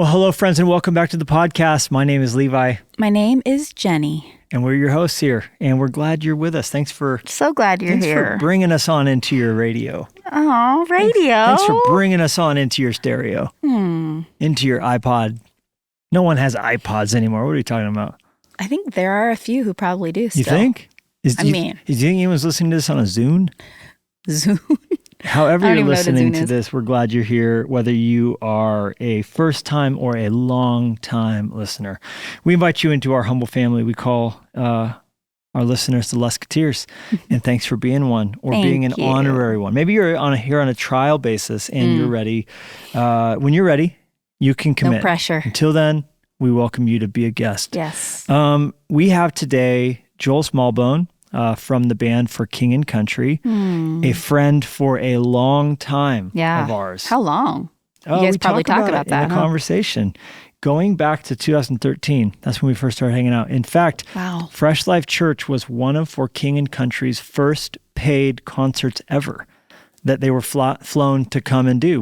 Well, hello, friends, and welcome back to the podcast. My name is Levi. My name is Jennie. And we're your hosts here, and we're glad you're with us. So glad you're here. Thanks for bringing us on into your radio. Oh, radio. Thanks for bringing us on into your stereo, into your iPod. No one has iPods anymore. What are you talking about? I think there are a few who probably do still. You think? Do you think anyone's listening to this on a Zune? Zune? However you're listening to this, we're glad you're here, whether you are a first-time or a long-time listener. We invite you into our humble family. We call our listeners the Luskos, and thanks for being one or being an honorary one. Maybe you're here on a trial basis and you're ready. When you're ready, you can commit. No pressure. Until then, we welcome you to be a guest. Yes. We have today Joel Smallbone. From the band For King and Country, a friend for a long time of ours. How long? You guys probably talk about that in a conversation. Going back to 2013, that's when we first started hanging out. In fact, Fresh Life Church was one of For King and Country's first paid concerts ever that they were flown to come and do.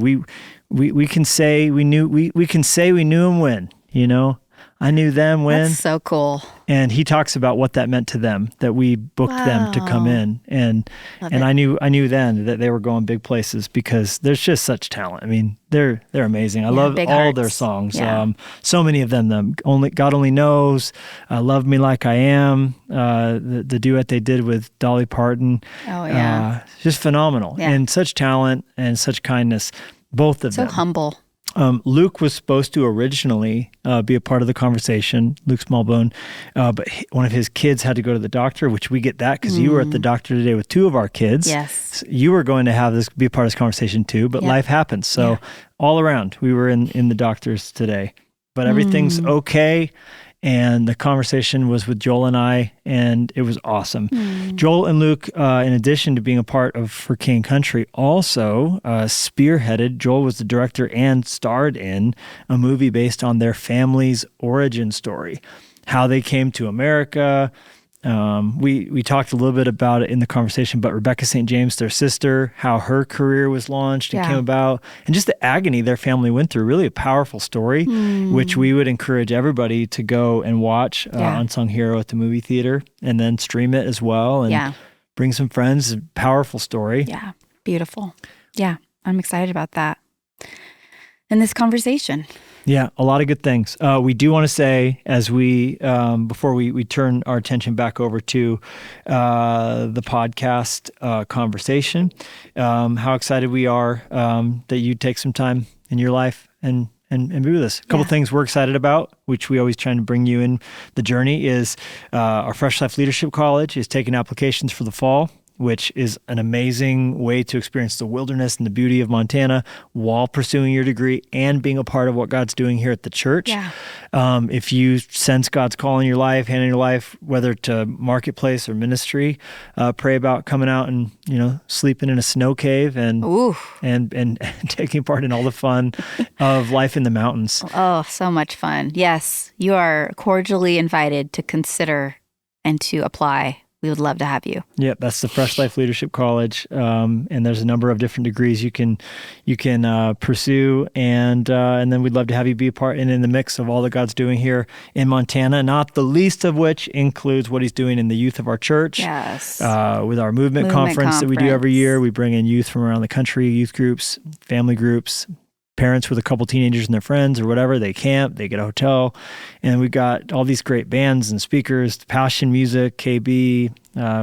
We can say we knew them when, you know. I knew them when. That's so cool. And he talks about what that meant to them, that we booked them to come in. And I knew then that they were going big places because there's just such talent. I mean, they're amazing. I love all their songs. Yeah. So many of them. God Only Knows, Love Me Like I Am, the duet they did with Dolly Parton. Oh, yeah. Just phenomenal. Yeah. And such talent and such kindness, both of them. So humble. Luke was supposed to originally be a part of the conversation, Luke Smallbone, but one of his kids had to go to the doctor, which we get that because you were at the doctor today with two of our kids. Yes. So you were going to have this be a part of this conversation too, but life happens. So all around, we were in the doctor's today, but everything's okay. And the conversation was with Joel and I, and it was awesome. Joel and Luke, in addition to being a part of For King and Country, also spearheaded. Joel was the director and starred in a movie based on their family's origin story, how they came to America. We talked a little bit about it in the conversation, but Rebecca St. James, their sister, how her career was launched and came about, and just the agony their family went through. Really a powerful story, which we would encourage everybody to go and watch Unsung Hero at the movie theater and then stream it as well and bring some friends. Powerful story. Yeah, beautiful. Yeah, I'm excited about that. And this conversation. Yeah, a lot of good things. We do want to say, as we before we turn our attention back over to the podcast conversation, how excited we are that you take some time in your life and be with us. A couple things we're excited about, which we always try to bring you in the journey, is our Fresh Life Leadership College is taking applications for the fall, which is an amazing way to experience the wilderness and the beauty of Montana while pursuing your degree and being a part of what God's doing here at the church. Yeah. If you sense God's call in your life, hand in your life, whether to marketplace or ministry, pray about coming out and, sleeping in a snow cave and taking part in all the fun of life in the mountains. Oh, so much fun. Yes, you are cordially invited to consider and to apply. We would love to have you. Yeah, that's the Fresh Life Leadership College, and there's a number of different degrees you can pursue, and then we'd love to have you be a part and in the mix of all that God's doing here in Montana. Not the least of which includes what He's doing in the youth of our church. Yes, with our movement conference that we do every year, we bring in youth from around the country, youth groups, family groups. Parents with a couple teenagers and their friends or whatever, they camp, they get a hotel, and we've got all these great bands and speakers, Passion Music, KB,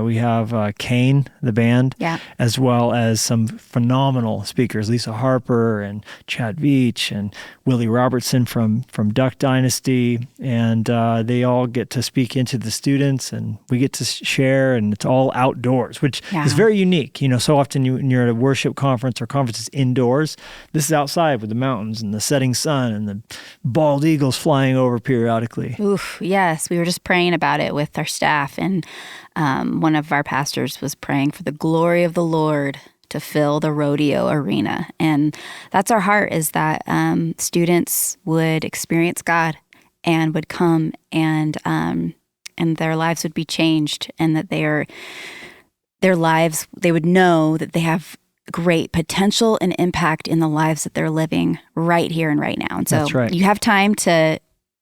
we have Kane, the band, as well as some phenomenal speakers, Lisa Harper and Chad Veach and Willie Robertson from Duck Dynasty, and they all get to speak into the students, and we get to share, and it's all outdoors, which is very unique. So often when you're at a worship conference or conferences indoors, this is outside with the mountains and the setting sun and the bald eagles flying over periodically. Oof, yes. We were just praying about it with our staff, and one of our pastors was praying for the glory of the Lord to fill the rodeo arena. And that's our heart, is that students would experience God and would come and their lives would be changed, and that their lives, they would know that they have great potential and impact in the lives that they're living right here and right now. And so That's right. you have time to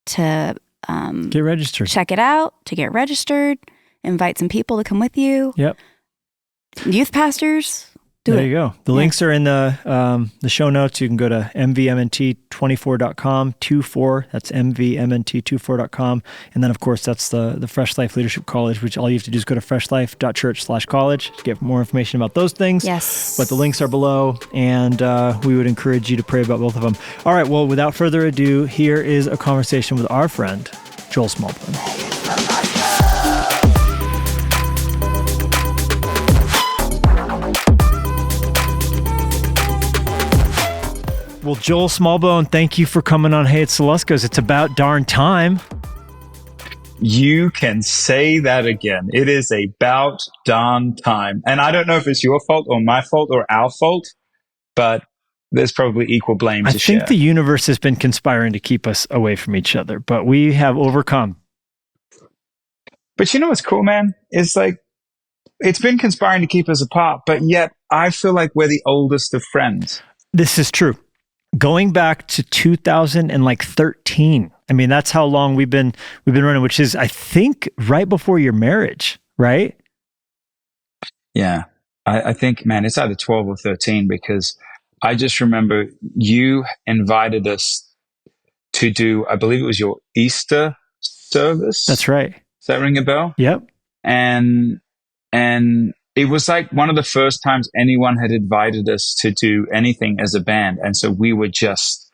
get registered, check it out, to get registered, invite some people to come with you. Yep. Youth pastors. There you go. The links are in the show notes. You can go to MVMNT24.com, 24. That's MVMNT24.com. And then, of course, that's the Fresh Life Leadership College, which all you have to do is go to freshlife.church/college to get more information about those things. Yes. But the links are below, and we would encourage you to pray about both of them. All right. Well, without further ado, here is a conversation with our friend, Joel Smallbone. Well, Joel Smallbone, thank you for coming on Hey, It's the Luskos. It's about darn time. You can say that again. It is about darn time. And I don't know if it's your fault or my fault or our fault, but there's probably equal blame to share. I think the universe has been conspiring to keep us away from each other, but we have overcome. But you know what's cool, man? It's like, it's been conspiring to keep us apart, but yet I feel like we're the oldest of friends. This is true. Going back to 2013. I mean, that's how long we've been running, which is, I think, right before your marriage, right? Yeah. I think, man, it's either 12 or 13, because I just remember you invited us to do, I believe it was your Easter service. That's right. Does that ring a bell? Yep. And it was like one of the first times anyone had invited us to do anything as a band. And so we were just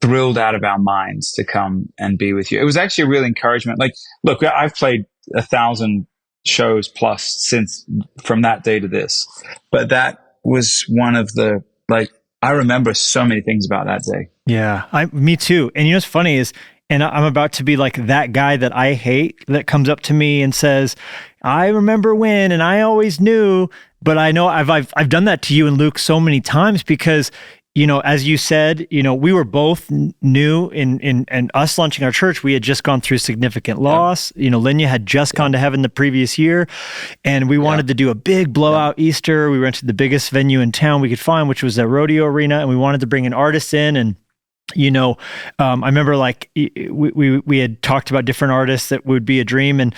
thrilled out of our minds to come and be with you. It was actually a real encouragement. Like, look, I've played 1,000 shows plus since from that day to this, but that was one of the, like, I remember so many things about that day. Yeah, me too. And you know what's funny is, and I'm about to be like that guy that I hate that comes up to me and says, I remember when, and I always knew, but I know I've done that to you and Luke so many times because, you know, as you said, you know, we were both new in us launching our church. We had just gone through significant loss. You know, Linya had just gone to heaven the previous year, and we wanted to do a big blowout Easter. We rented the biggest venue in town we could find, which was a rodeo arena, and we wanted to bring an artist in. And you know, I remember like we had talked about different artists that would be a dream, and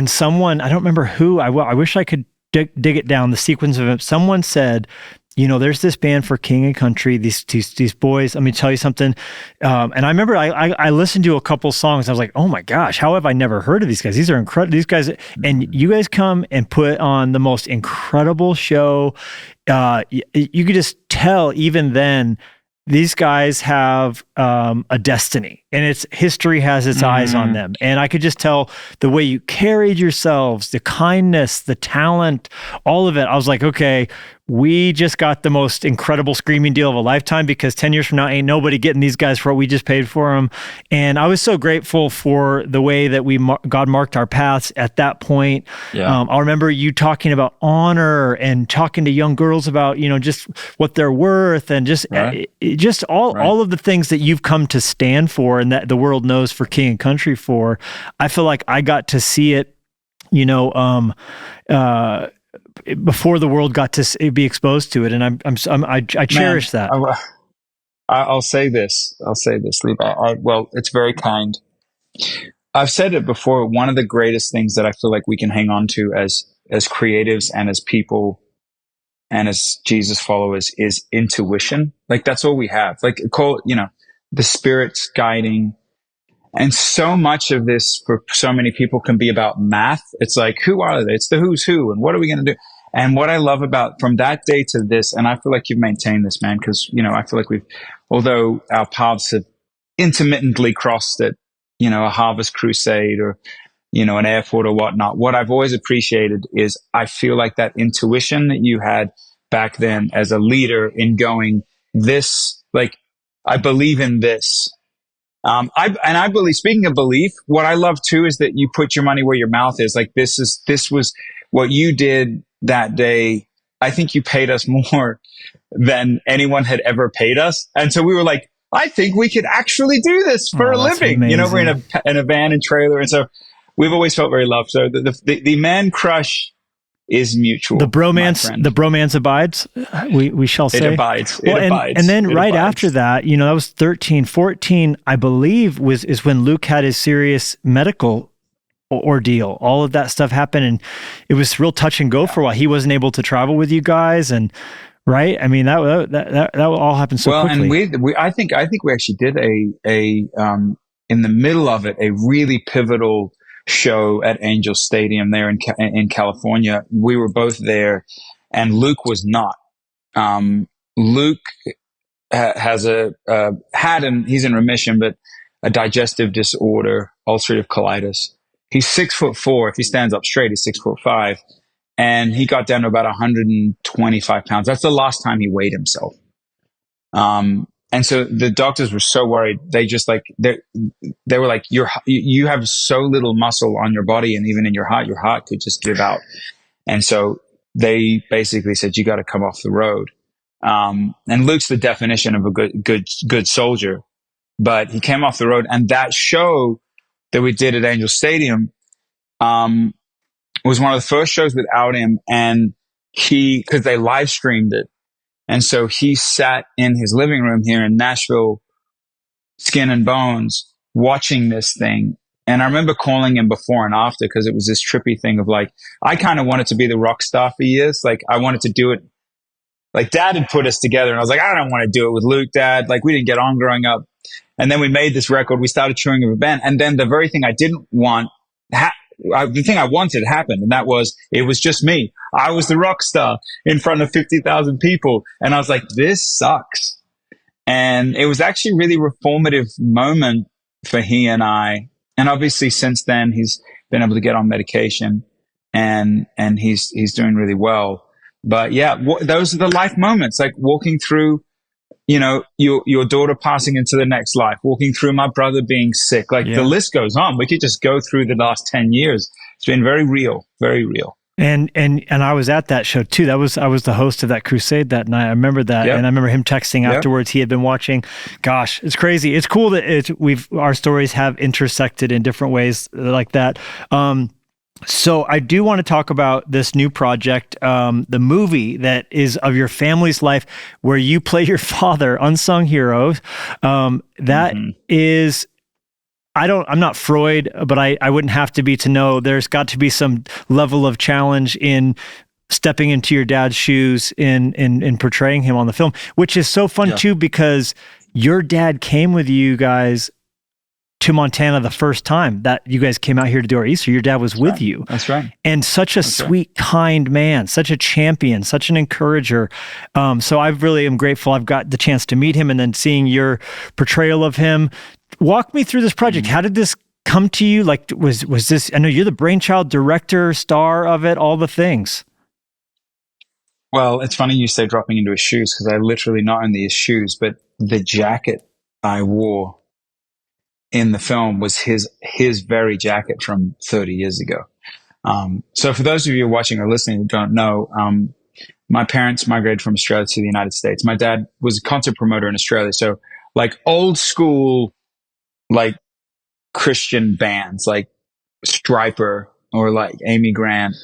someone, I don't remember who, I wish I could dig it down, the sequence of it. Someone said, you know, there's this band for King and Country, these boys, let me tell you something. And I remember I listened to a couple songs. I was like, oh my gosh, how have I never heard of these guys? These are incredible. These guys, and you guys come and put on the most incredible show. You could just tell even then, these guys have a destiny, and its history has its eyes on them. And I could just tell the way you carried yourselves, the kindness, the talent, all of it. I was like, okay, we just got the most incredible screaming deal of a lifetime, because 10 years from now, ain't nobody getting these guys for what we just paid for them. And I was so grateful for the way that God marked our paths at that point. Yeah. I remember you talking about honor and talking to young girls about, you know, just what they're worth, and just all of the things that you've come to stand for and that the world knows for King and Country for. I feel like I got to see it, you know, before the world got to be exposed to it, and I cherish that. I'll say this, Levi. Well, it's very kind. I've said it before. One of the greatest things that I feel like we can hang on to as creatives and as people and as Jesus followers is intuition. Like, that's all we have. Like, you know, the Spirit's guiding. And so much of this for so many people can be about math. It's like, who are they? It's the who's who, and what are we going to do? And what I love about from that day to this, and I feel like you've maintained this, man, because, you know, I feel like although our paths have intermittently crossed at, you know, a Harvest Crusade or, you know, an airport or whatnot, what I've always appreciated is I feel like that intuition that you had back then as a leader in going, this, like, I believe in this. I believe, speaking of belief, what I love too is that you put your money where your mouth is. Like, this was what you did that day. I think you paid us more than anyone had ever paid us. And so we were like, I think we could actually do this for a living. Amazing. You know, we're in a van and trailer. And so we've always felt very loved. So the man crush is mutual. The bromance abides. We shall say it abides. It abides. And then right abides. after that, that was 13, 14, I believe, is when Luke had his serious medical ordeal. All of that stuff happened, and it was real touch and go for a while. He wasn't able to travel with you guys, and right. I mean, that all happened so quickly. And I think we actually did a in the middle of it a really pivotal show at Angel Stadium there in California. We were both there, and Luke was not. Luke has he's in remission, but a digestive disorder, ulcerative colitis. He's 6'4". If he stands up straight, he's 6'5", and he got down to about 125 pounds. That's the last time he weighed himself. And so the doctors were so worried. They just they were like, you have so little muscle on your body, and even in your heart could just give out. And so they basically said, you got to come off the road. And Luke's the definition of a good soldier, but he came off the road. And that show that we did at Angel Stadium, was one of the first shows without him. And because they live streamed it. And so he sat in his living room here in Nashville, skin and bones, watching this thing. And I remember calling him before and after, because it was this trippy thing of like, I kind of wanted to be the rock star for years. Like, I wanted to do it. Like, Dad had put us together, and I was like, I don't want to do it with Luke, Dad. Like, we didn't get on growing up. And then we made this record. We started touring with a band. And then the very thing I didn't want, the thing I wanted happened. And that was, it was just me. I was the rock star in front of 50,000 people. And I was like, this sucks. And it was actually a really reformative moment for he and I. And obviously since then, he's been able to get on medication, and he's doing really well. But yeah, those are the life moments, like walking through, your daughter passing into the next life, walking through my brother being sick. Like, the list goes on. We could just go through the last 10 years. It's been very real, very real. And I was at that show too. I was the host of that crusade that night. I remember that. Yep. And I remember him texting afterwards. He had been watching. Gosh, it's crazy. It's cool that our stories have intersected in different ways like that. So I do want to talk about this new project, the movie that is of your family's life, where you play your father, Unsung Hero. That is, I'm not Freud, but I wouldn't have to be to know there's got to be some level of challenge in stepping into your dad's shoes in portraying him on the film, which is so fun too, because your dad came with you guys to Montana the first time that you guys came out here to do our Easter. Your dad was with you. That's right. And such a sweet, kind man, such a champion, such an encourager. So I really am grateful I've got the chance to meet him, and then seeing your portrayal of him. Walk me through this project. How did this come to you? Like, was this, I know you're the brainchild, director, star of it, all the things. Well, it's funny you say dropping into his shoes, because I literally not only his shoes, but the jacket I wore in the film was his very jacket from 30 years ago. So for those of you watching or listening who don't know, my parents migrated from Australia to the United States. My dad was a concert promoter in Australia. So like old school, like Christian bands, like Striper or like Amy Grant,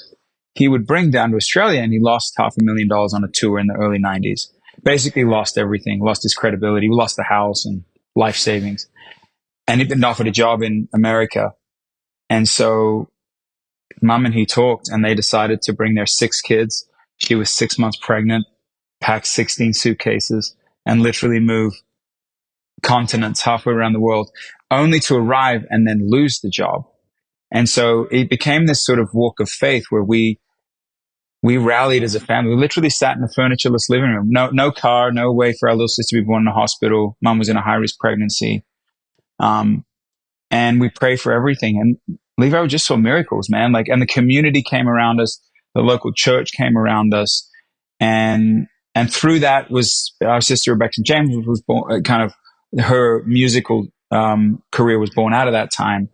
he would bring down to Australia, and he lost $500,000 on a tour in the early 90s. Basically lost everything, lost his credibility, lost the house and life savings. And he'd been offered a job in America. And so Mum and he talked, and they decided to bring their 6 kids. She was 6 months pregnant, pack 16 suitcases, and literally move continents halfway around the world, only to arrive and then lose the job. And so it became this sort of walk of faith where we rallied as a family. We literally sat in a furnitureless living room. No car, no way for our little sister to be born in a hospital. Mum was in a high-risk pregnancy. And we pray for everything. And Levi just saw miracles, man. Like, and the community came around us. The local church came around us. And through that was our sister, Rebecca James, was born, kind of her musical, career was born out of that time.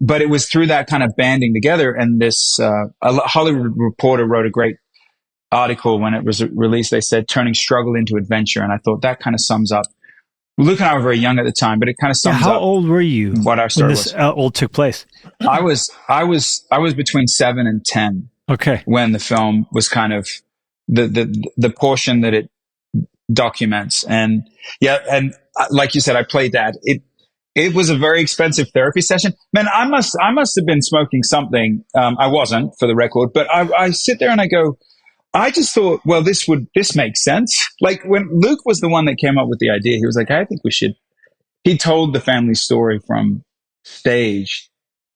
But it was through that kind of banding together. And this, a Hollywood Reporter wrote a great article when it was released. They said, turning struggle into adventure. And I thought that kind of sums up. Luke and I were very young at the time, but it kind of sums up. How old were you what our story when this all took place? I was between 7 and 10. Okay. when the film was kind of the portion that it documents. And like you said, I played Dad. It was a very expensive therapy session. Man, I must have been smoking something. I wasn't, for the record, but I sit there and I go, I just thought, well, this makes sense. Like when Luke was the one that came up with the idea, he was like, I think we should. He told the family story from stage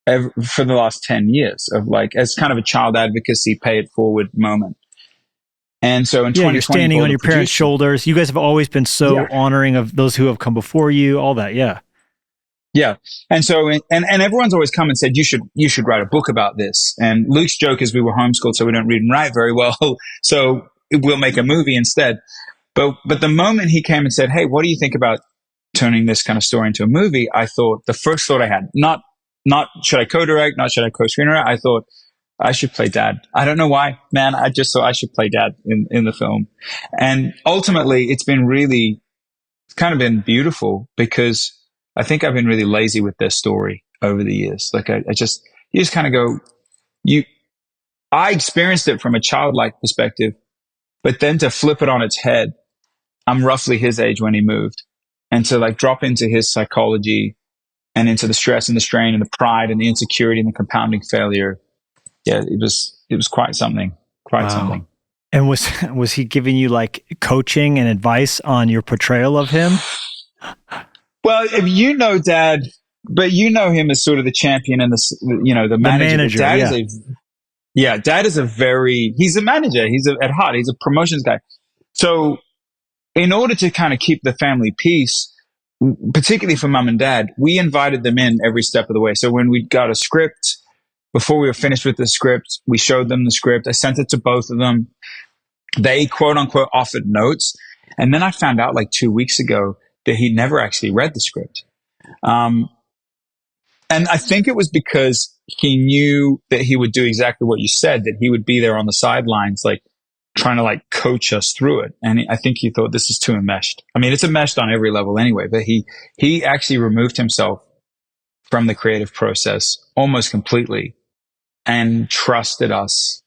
for the last 10 years of like, as kind of a child advocacy, pay it forward moment. And so in 2020, you're standing on your parents' shoulders. You guys have always been so honoring of those who have come before you, all that. Yeah. Yeah. And so, and everyone's always come and said, you should write a book about this. And Luke's joke is we were homeschooled, so we don't read and write very well. So we'll make a movie instead. But the moment he came and said, hey, what do you think about turning this kind of story into a movie? I thought, the first thought I had, not should I co-direct, not should I co-screenwrite? I thought I should play Dad. I don't know why, man. I just thought I should play Dad in the film. And ultimately it's kind of been beautiful because I think I've been really lazy with their story over the years. Like you just kind of go, I experienced it from a childlike perspective, but then to flip it on its head, I'm roughly his age when he moved. And to like drop into his psychology and into the stress and the strain and the pride and the insecurity and the compounding failure. Yeah, it was quite something. Quite something. And was he giving you like coaching and advice on your portrayal of him? Well, if you know Dad, but you know him as sort of the champion and the manager. Dad is he's a manager. At heart, he's a promotions guy. So in order to kind of keep the family peace, particularly for Mom and Dad, we invited them in every step of the way. So when we got a script, before we were finished with the script, we showed them the script. I sent it to both of them. They quote unquote offered notes. And then I found out like 2 weeks ago that he never actually read the script. And I think it was because he knew that he would do exactly what you said, that he would be there on the sidelines, like trying to like coach us through it. And I think he thought this is too enmeshed. I mean, it's enmeshed on every level anyway, but he actually removed himself from the creative process almost completely and trusted us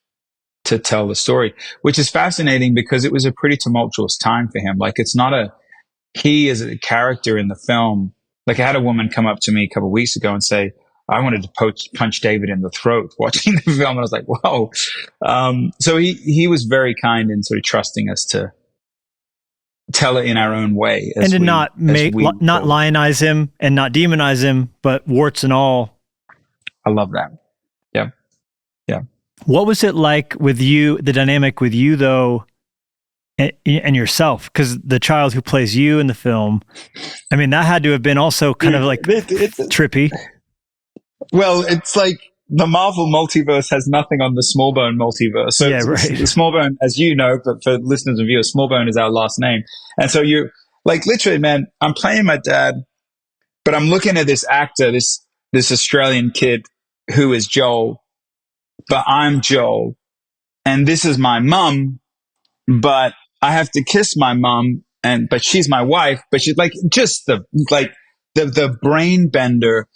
to tell the story, which is fascinating because it was a pretty tumultuous time for him. Like he is a character in the film. Like I had a woman come up to me a couple of weeks ago and say, I wanted to punch David in the throat watching the film. And I was like, whoa. So he was very kind in sort of trusting us to tell it in our own way. And to not lionize him and not demonize him, but warts and all. I love that. Yeah. Yeah. What was it like with you, the dynamic with you though, and yourself? Because the child who plays you in the film, I mean, that had to have been also kind of like trippy. Well, it's like the Marvel multiverse has nothing on the Smallbone multiverse. So yeah, right. The Smallbone, as you know, but for listeners and viewers, Smallbone is our last name. And so you're like, literally, man, I'm playing my dad, but I'm looking at this actor, this Australian kid who is Joel, but I'm Joel. And this is my mum, but I have to kiss my mum, but she's my wife, but she's like, just the brain bender.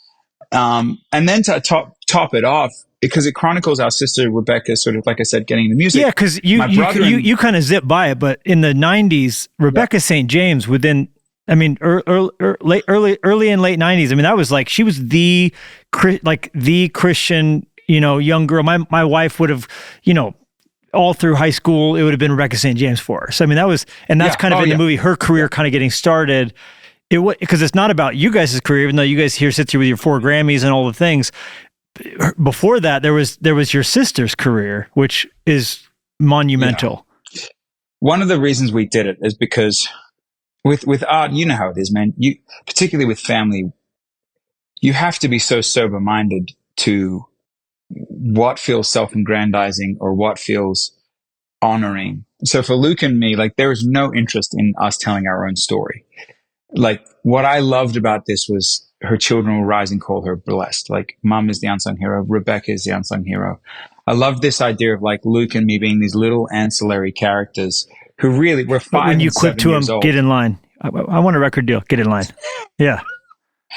And then to top it off, because it chronicles our sister Rebecca, sort of like I said, getting the music. Yeah, because you kind of zip by it, but in the '90s, Rebecca St. James, early and late '90s. I mean, that was like she was the Christian, young girl. My wife would have, all through high school, it would have been Rebecca St. James for her. So I mean, that's in the movie, her career kind of getting started. Because it's not about you guys' career, even though you guys here sit here with your 4 Grammys and all the things. Before that, there was your sister's career, which is monumental. Yeah. One of the reasons we did it is because with art, you know how it is, man. You, particularly with family, you have to be so sober-minded to what feels self-aggrandizing or what feels honoring. So for Luke and me, like there is no interest in us telling our own story. Like what I loved about this was her children will rise and call her blessed. Like Mom is the unsung hero. Rebecca is the unsung hero. I love this idea of like Luke and me being these little ancillary characters who really were 5 when you and quip 7 to years him, old. Get in line. I want a record deal. Get in line. Yeah.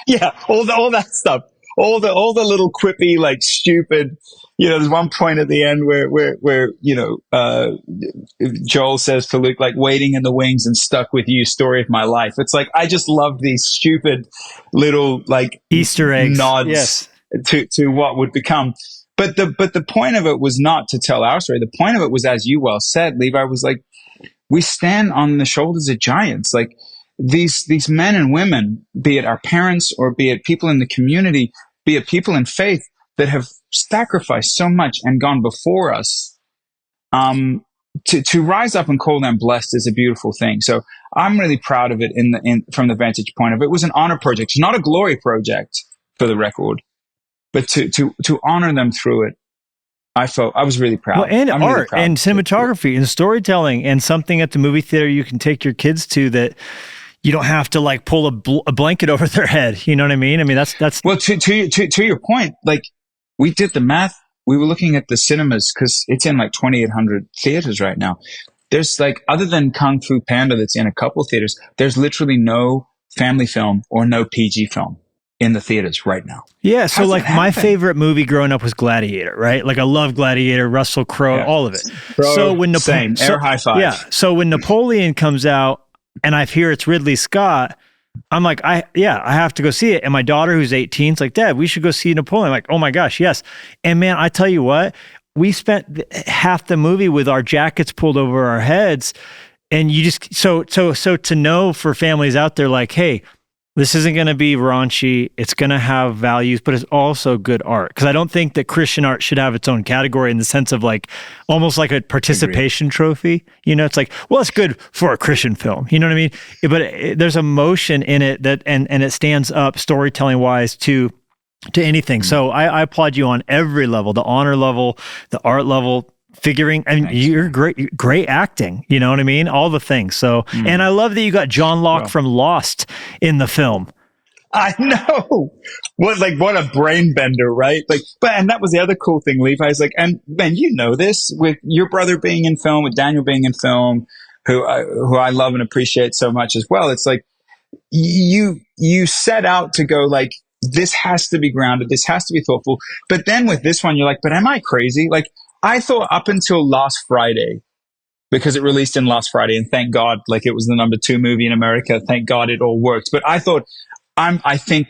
Yeah. All that stuff. all the little quippy, like stupid, there's one point at the end where Joel says to Luke, like, waiting in the wings and stuck with you, story of my life. It's like, I just love these stupid little, like, Easter eggs, nods yes, to what would become. But the point of it was not to tell our story. The point of it was, as you well said, Levi, was like, we stand on the shoulders of giants. Like, these men and women, be it our parents or be it people in the community, be it people in faith that have sacrificed so much and gone before us, to rise up and call them blessed is a beautiful thing. So I'm really proud of it from the vantage point of it was an honor project, not a glory project, for the record, but to honor them through it. I was really proud. Well, and I'm art really proud and cinematography and storytelling and something at the movie theater you can take your kids to that you don't have to, like, pull a blanket over their head. You know what I mean? I mean, that's well, to your point, like, we did the math. We were looking at the cinemas because it's in like 2,800 theaters right now. There's, like, other than Kung Fu Panda that's in a couple theaters, there's literally no family film or no PG film in the theaters right now. Yeah, so like my favorite movie growing up was Gladiator, right? Like, I love Gladiator, Russell Crowe, all of it. So when air high five. Yeah, so when Napoleon comes out and I hear it's Ridley Scott, I'm like, I have to go see it. And my daughter, who's 18, is like, Dad, we should go see Napoleon. I'm like, oh my gosh, yes. And man, I tell you what, we spent half the movie with our jackets pulled over our heads. And you just, so to know, for families out there, like, hey, this isn't going to be raunchy. It's going to have values, but it's also good art. Because I don't think that Christian art should have its own category in the sense of, like, almost like a participation trophy. It's like, well, it's good for a Christian film. You know what I mean? But there's emotion in it that, and it stands up storytelling wise to anything. So I applaud you on every level, the honor level, the art level, figuring. I mean, you're great acting. You know what I mean? All the things. So, and I love that you got John Locke from Lost in the film. I know. What a brain bender, right? Like, and that was the other cool thing, Levi's like, and man, you know this, with your brother being in film, with Daniel being in film, who I love and appreciate so much as well. It's like, you set out to go, like, this has to be grounded, this has to be thoughtful. But then with this one, you're like, but am I crazy? Like, I thought up until last Friday, because it released in last Friday, and thank God, like, it was the number 2 movie in America. Thank God it all worked. But I thought, I think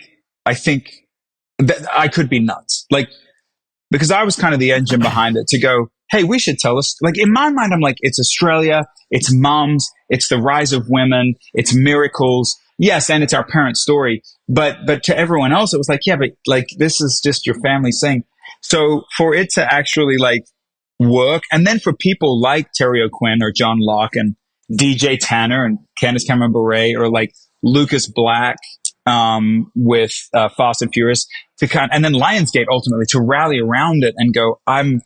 that I could be nuts. Like, because I was kind of the engine behind it to go, hey, we should tell us. Like, in my mind, I'm like, it's Australia, it's moms, it's the rise of women, it's miracles. Yes, and it's our parents' story. But to everyone else, it was like, yeah, but, like, this is just your family saying. So for it to actually, like, work, and then for people like Terry O'Quinn or John Locke and DJ Tanner and Candace Cameron Bure, or like Lucas Black with Fast and Furious, and then Lionsgate ultimately to rally around it and go, I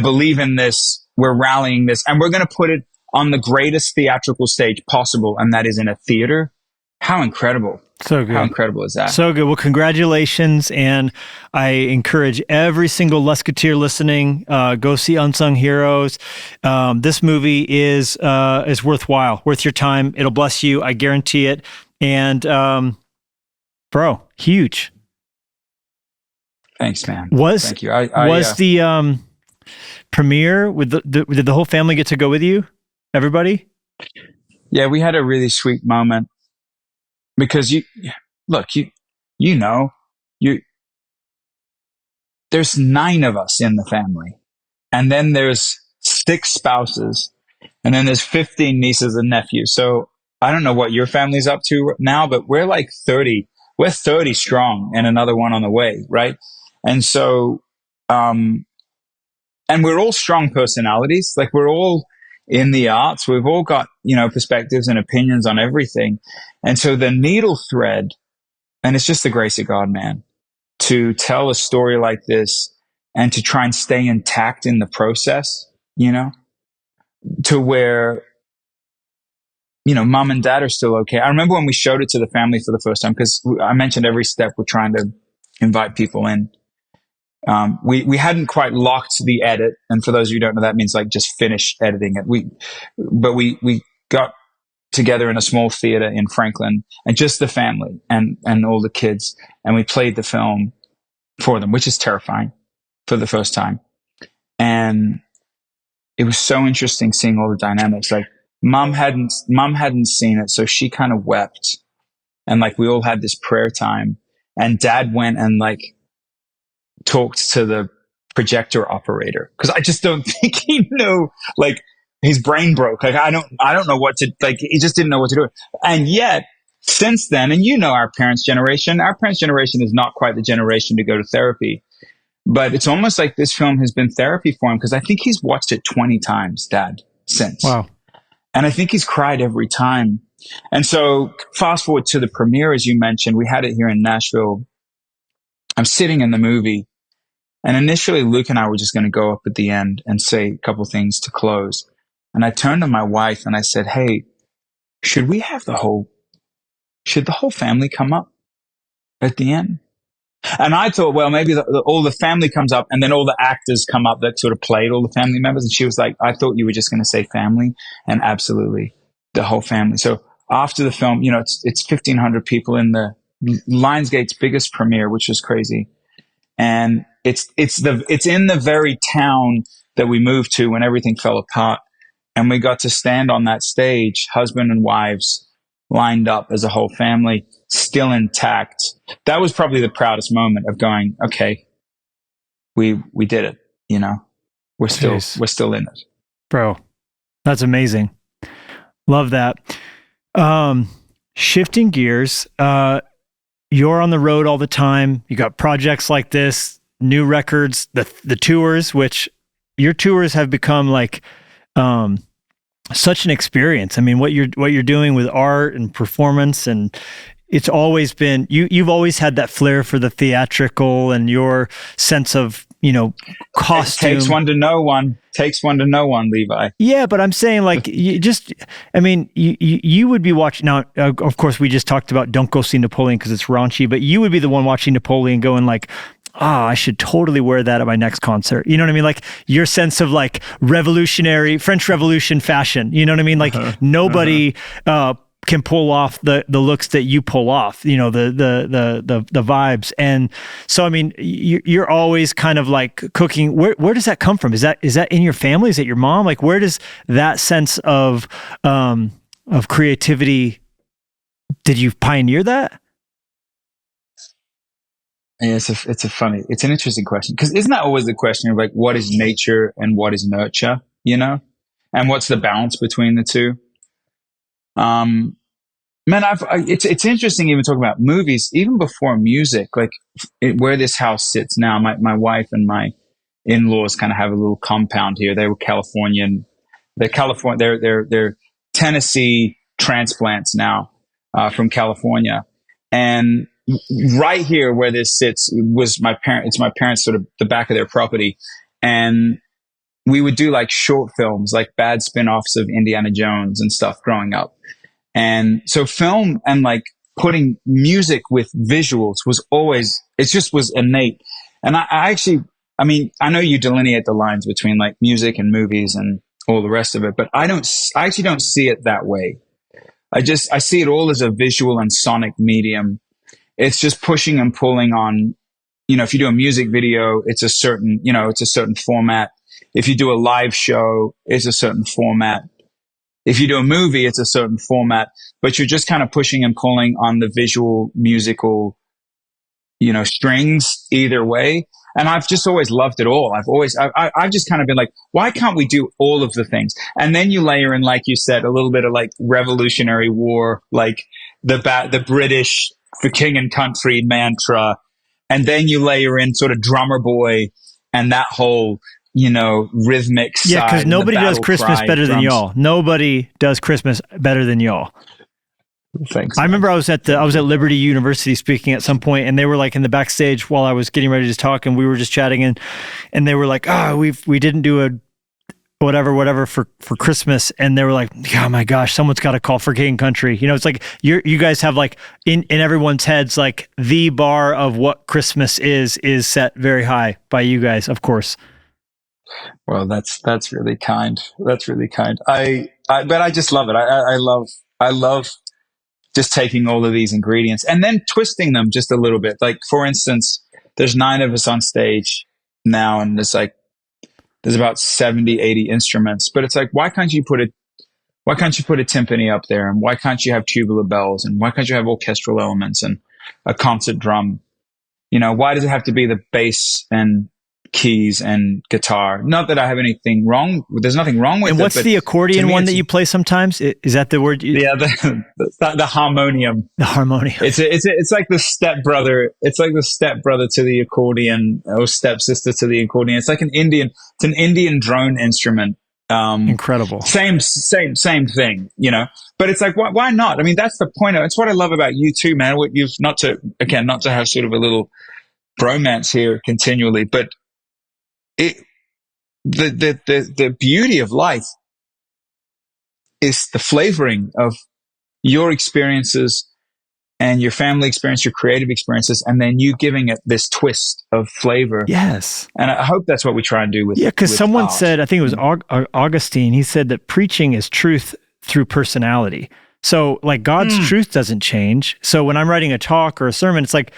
believe in this, we're rallying this, and we're going to put it on the greatest theatrical stage possible, and that is in a theater. How incredible. So good. How incredible is that? So good. Well, congratulations. And I encourage every single Lusketeer listening, go see Unsung Heroes. This movie is worthwhile, worth your time. It'll bless you. I guarantee it. And, bro, huge. Thanks, man. Thank you. The premiere did the whole family get to go with you? Everybody? Yeah, we had a really sweet moment. Because there's 9 of us in the family, and then there's 6 spouses, and then there's 15 nieces and nephews. So I don't know what your family's up to now, but we're like 30. We're 30 strong, and another one on the way, right? And so, and we're all strong personalities. Like, we're all in the arts. We've all got, perspectives and opinions on everything. And so the needle thread, and it's just the grace of God, man, to tell a story like this and to try and stay intact in the process, to where, mom and dad are still okay. I remember when we showed it to the family for the first time, because I mentioned every step we're trying to invite people in. We hadn't quite locked the edit. And for those of you who don't know, that means like just finish editing it. But we got together in a small theater in Franklin, and just the family and all the kids. And we played the film, for them, which is terrifying for the first time. And it was so interesting seeing all the dynamics. Like mom hadn't seen it. So she kind of wept, and like we all had this prayer time, and dad went and like talked to the projector operator. Cause I just don't think he knew, like his brain broke. Like I don't know what to, like he just didn't know what to do. And yet since then, and you know, our parents' generation is not quite the generation to go to therapy. But it's almost like this film has been therapy for him, because I think he's watched it 20 times, Dad, since. Wow. And I think he's cried every time. And so fast forward to the premiere, as you mentioned, we had it here in Nashville. I'm sitting in the movie, and initially Luke and I were just going to go up at the end and say a couple things to close. And I turned to my wife and I said, hey, should the whole family come up at the end? And I thought, well, maybe all the family comes up and then all the actors come up that sort of played all the family members. And she was like, I thought you were just going to say family. And absolutely, the whole family. So after the film, you know, it's 1,500 people in the Lionsgate's biggest premiere, which was crazy. And it's in the very town that we moved to when everything fell apart. And we got to stand on that stage, husband and wives, lined up as a whole family, still intact. That was probably the proudest moment of going, okay, we did it. You know, we're still in it. Bro, that's amazing. Love that. Shifting gears, you're on the road all the time. You got projects like this, new records, the tours, which your tours have become like, such an experience. I mean, what you're doing with art and performance, and it's always been, you've always had that flair for the theatrical and your sense of, you know, costume. It takes one to know one. Levi. Yeah, but I'm saying like, you would be watching now. Of course, we just talked about don't go see Napoleon because it's raunchy, but you would be the one watching Napoleon going like, I should totally wear that at my next concert. You know what I mean? Like your sense of like revolutionary French Revolution fashion. You know what I mean? Like nobody can pull off the looks that you pull off. You know, the vibes. And so I mean, you're always kind of like cooking. Where does that come from? Is that in your family? Is it your mom? Like where does that sense of creativity? Did you pioneer that? Yeah, it's an interesting question, because isn't that always the question of like, what is nature and what is nurture, you know, and what's the balance between the two? Man, it's interesting even talking about movies, even before music, like where this house sits now. My wife and my in-laws kind of have a little compound here. They were Californian. They're Tennessee transplants now, from California. And right here where this sits was my parents sort of the back of their property. And we would do like short films, like bad spin-offs of Indiana Jones and stuff growing up. And so film and like putting music with visuals was innate. And I know you delineate the lines between like music and movies and all the rest of it, but I actually don't see it that way. I see it all as a visual and sonic medium. It's just pushing and pulling on, you know, if you do a music video, it's a certain format. If you do a live show, it's a certain format. If you do a movie, it's a certain format, but you're just kind of pushing and pulling on the visual, musical, you know, strings either way. And I've just always loved it all. I've just kind of been like, why can't we do all of the things? And then you layer in, like you said, a little bit of like Revolutionary War, like the British, for king and country mantra. And then you layer in sort of Drummer Boy and that whole, you know, rhythmic side. Yeah, because nobody does Christmas better than y'all. Nobody does Christmas better than y'all. Thanks. I remember I was at Liberty University speaking at some point, and they were like in the backstage while I was getting ready to talk, and we were just chatting, and they were like, we didn't do a whatever for Christmas, and they were like, oh my gosh, someone's got to call For King and Country. You know, it's like you guys have like in everyone's heads, like the bar of what Christmas is set very high by you guys, of course. Well, that's really kind. That's really kind. But I just love it. I love just taking all of these ingredients and then twisting them just a little bit. Like, for instance, there's 9 of us on stage now, and there's about 70, 80 instruments, but it's like, why can't you put a timpani up there? And why can't you have tubular bells? And why can't you have orchestral elements and a concert drum? Why does it have to be the bass and keys and guitar? Not that I have anything wrong. There's nothing wrong with it. And what's the accordion one that you play sometimes? Is that the word? Yeah, the harmonium. The harmonium. It's like the stepbrother. It's like the stepbrother to the accordion, or stepsister to the accordion. It's like an Indian drone instrument. Incredible. Same thing, but it's like, why not? I mean, that's the point. It's what I love about you too, man. What you've not to have sort of a little bromance here continually, but the beauty of life is the flavoring of your experiences and your family experience, your creative experiences, and then you giving it this twist of flavor. Yes. And I hope that's what we try and do with. Yeah, because someone art. said, I think it was Augustine, he said that preaching is truth through personality. So like God's truth doesn't change. So when I'm writing a talk or a sermon, it's like,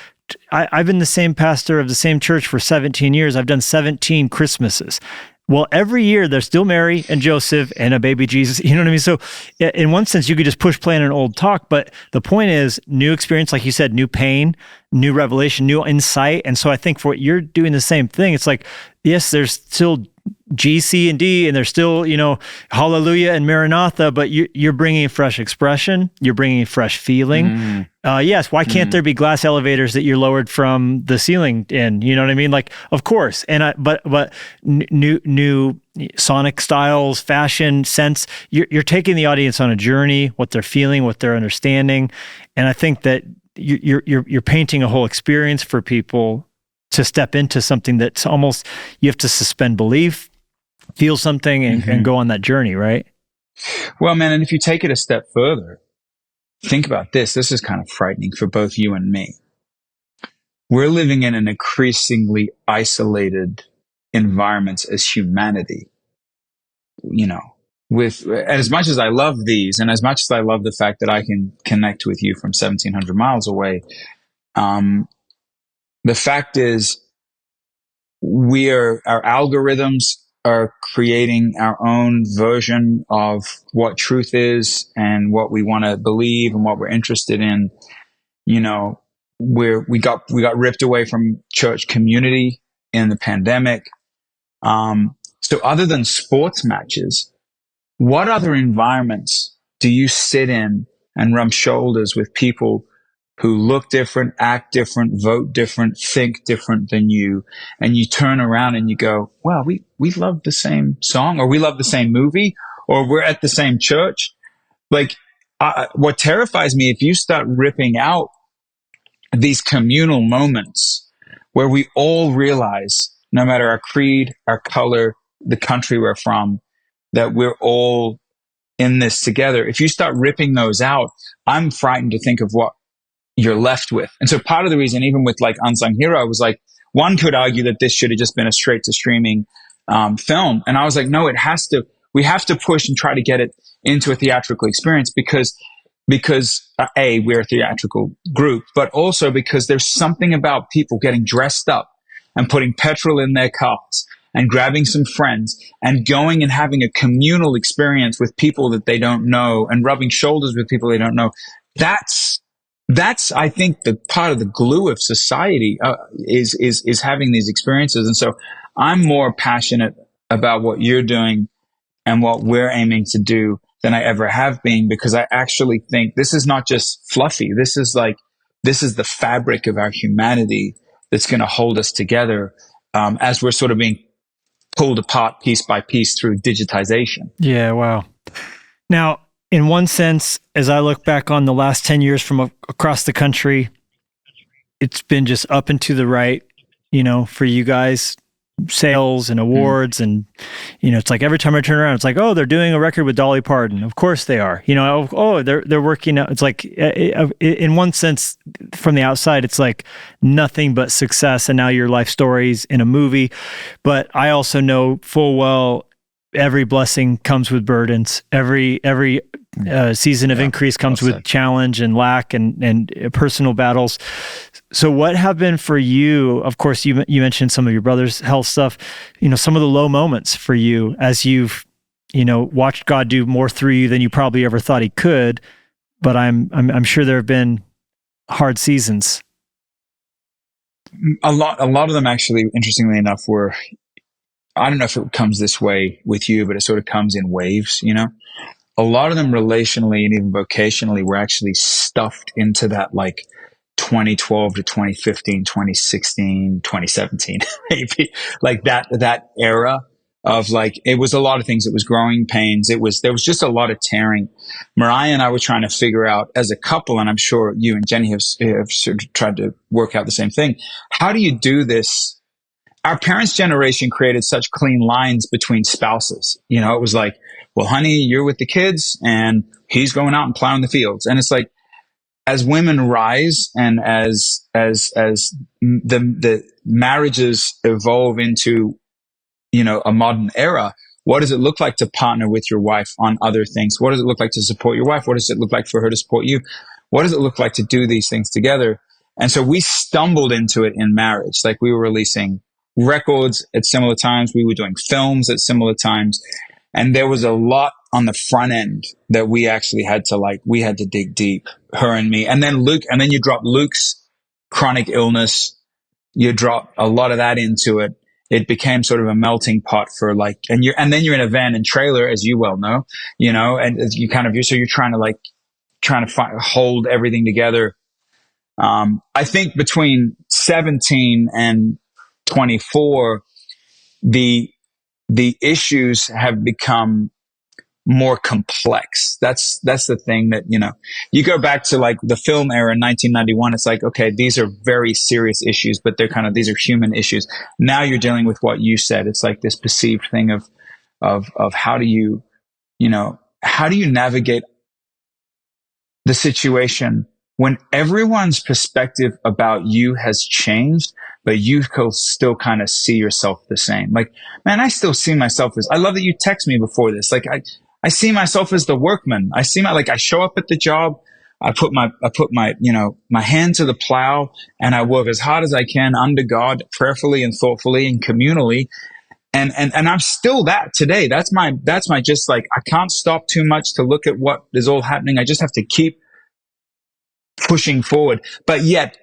I've been the same pastor of the same church for 17 years. I've done 17 Christmases. Well, every year there's still Mary and Joseph and a baby Jesus. You know what I mean? So in one sense, you could just push play on an old talk, but the point is new experience, like you said, new pain, new revelation, new insight. And so I think for what you're doing the same thing. It's like, yes, there's still G, C, and D, and there's still, Hallelujah and Maranatha, but you're bringing a fresh expression. You're bringing a fresh feeling. Yes, why can't there be glass elevators that you're lowered from the ceiling in? You know what I mean? Like, of course. And but new sonic styles, fashion, sense. You're taking the audience on a journey, what they're feeling, what they're understanding, and I think that you're painting a whole experience for people to step into something that's almost, you have to suspend belief, feel something, and go on that journey, right? Well, man, and if you take it a step further, think about this. This is kind of frightening for both you and me. We're living in an increasingly isolated environment as humanity. And as much as I love these, and as much as I love the fact that I can connect with you from 1,700 miles away, the fact is, our algorithms are creating our own version of what truth is and what we want to believe and what we're interested in. We got ripped away from church community in the pandemic. So other than sports matches, what other environments do you sit in and rub shoulders with people who look different, act different, vote different, think different than you, and you turn around and you go, well, we love the same song, or we love the same movie, or we're at the same church. Like, what terrifies me, if you start ripping out these communal moments where we all realize, no matter our creed, our color, the country we're from, that we're all in this together. If you start ripping those out, I'm frightened to think of what you're left with. And so part of the reason, even with like Unsung Hero, was like, one could argue that this should have just been a straight to streaming film. And I was like, no, we have to push and try to get it into a theatrical experience because A, we're a theatrical group, but also because there's something about people getting dressed up and putting petrol in their cars and grabbing some friends and going and having a communal experience with people that they don't know and rubbing shoulders with people they don't know. That's, I think, the part of the glue of society is having these experiences. And so I'm more passionate about what you're doing and what we're aiming to do than I ever have been, because I actually think this is not just fluffy. This is the fabric of our humanity that's going to hold us together as we're sort of being pulled apart piece by piece through digitization. Yeah, wow. Now, in one sense, as I look back on the last 10 years from across the country, it's been just up and to the right, for you guys, sales and awards. And, it's like every time I turn around, it's like, oh, they're doing a record with Dolly Parton. Of course they are. Oh, they're working out. It's like, in one sense, from the outside, it's like nothing but success. And now your life stories in a movie. But I also know full well, every blessing comes with burdens. Every season of increase comes with challenge and lack and personal battles. So what have been for you, of course, you mentioned some of your brother's health stuff, some of the low moments for you as you've, watched God do more through you than you probably ever thought he could. But I'm sure there have been hard seasons. A lot of them actually, interestingly enough, were, I don't know if it comes this way with you, but it sort of comes in waves, A lot of them relationally and even vocationally were actually stuffed into that 2012 to 2015, 2016, 2017, maybe that era of it was a lot of things. It was growing pains. There was just a lot of tearing. Mariah and I were trying to figure out as a couple, and I'm sure you and Jenny have sort of tried to work out the same thing. How do you do this? Our parents' generation created such clean lines between spouses. It was well, honey, you're with the kids and he's going out and plowing the fields. And it's as women rise and as the marriages evolve into, a modern era, what does it look like to partner with your wife on other things? What does it look like to support your wife? What does it look like for her to support you? What does it look like to do these things together? And so we stumbled into it in marriage. We were releasing records at similar times. We were doing films at similar times. And there was a lot on the front end that we actually had to dig deep, her and me. And then you drop Luke's chronic illness. You drop a lot of that into it. It became sort of a melting pot for and then you're in a van and trailer, as you well know, and so you're trying to hold everything together. I think between 17 and 24, the issues have become more complex. That's the thing that, you go back to the film era in 1991. It's okay, these are very serious issues, but these are human issues. Now you're dealing with what you said. It's this perceived thing of how do you navigate the situation when everyone's perspective about you has changed, but you still kind of see yourself the same. Man, I still see myself as, I love that you text me before this. I see myself as the workman. I see I show up at the job. I put my my hand to the plow and I work as hard as I can under God, prayerfully and thoughtfully and communally. And I'm still that today. That's my just I can't stop too much to look at what is all happening. I just have to keep pushing forward. But yet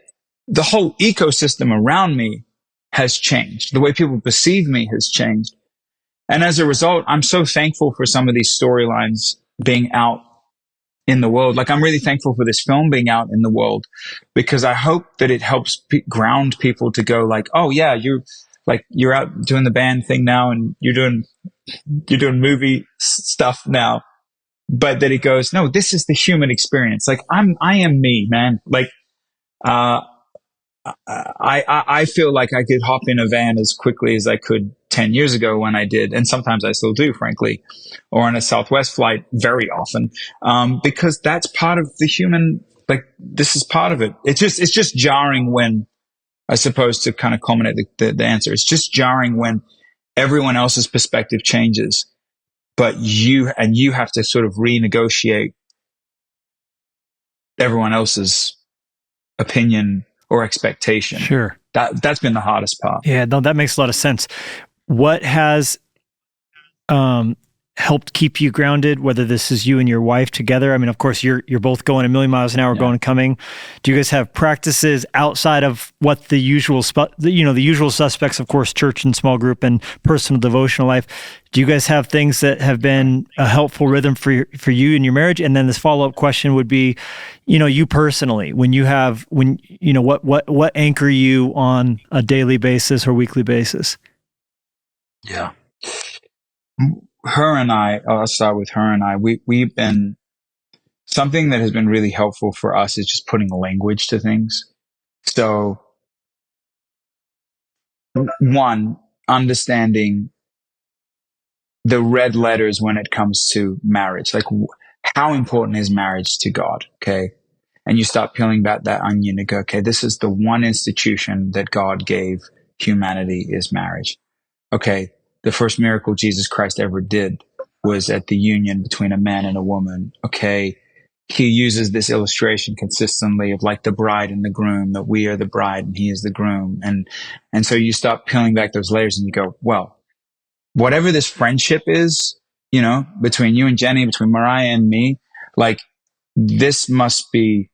the whole ecosystem around me has changed. The way people perceive me has changed. And as a result, I'm so thankful for some of these storylines being out in the world. I'm really thankful for this film being out in the world, because I hope that it helps ground people to go oh yeah, you're out doing the band thing now and you're doing movie stuff now. But that it goes, no, this is the human experience. I am me, man. I feel like I could hop in a van as quickly as I could 10 years ago when I did. And sometimes I still do, frankly, or on a Southwest flight very often. Because that's part of the human, this is part of it. It's just jarring when, I suppose, to kind of culminate the answer, it's just jarring when everyone else's perspective changes, but you have to sort of renegotiate everyone else's opinion or expectation. Sure. That's been the hardest part. Yeah, no, that makes a lot of sense. What has helped keep you grounded, whether this is you and your wife together? I mean, of course, you're both going a million miles an hour, going and coming. Do you guys have practices outside of what the usual the usual suspects, of course, church and small group and personal devotional life? Do you guys have things that have been a helpful rhythm for you in your marriage? And then this follow-up question would be, you personally, what anchor you on a daily basis or weekly basis? Yeah. Her and I, I'll start with her and I, we've been, something that has been really helpful for us is just putting language to things. So, one, understanding the red letters when it comes to marriage. How important is marriage to God? Okay. And you start peeling back that onion and go, okay, this is the one institution that God gave humanity is marriage. Okay. The first miracle Jesus Christ ever did, was at the union between a man and a woman. Okay. He uses this illustration consistently of like the bride and the groom, that we are the bride and he is the groom. And so you start peeling back those layers and you go, well, whatever this friendship is, between you and Jennie, between Mariah and me, like this must be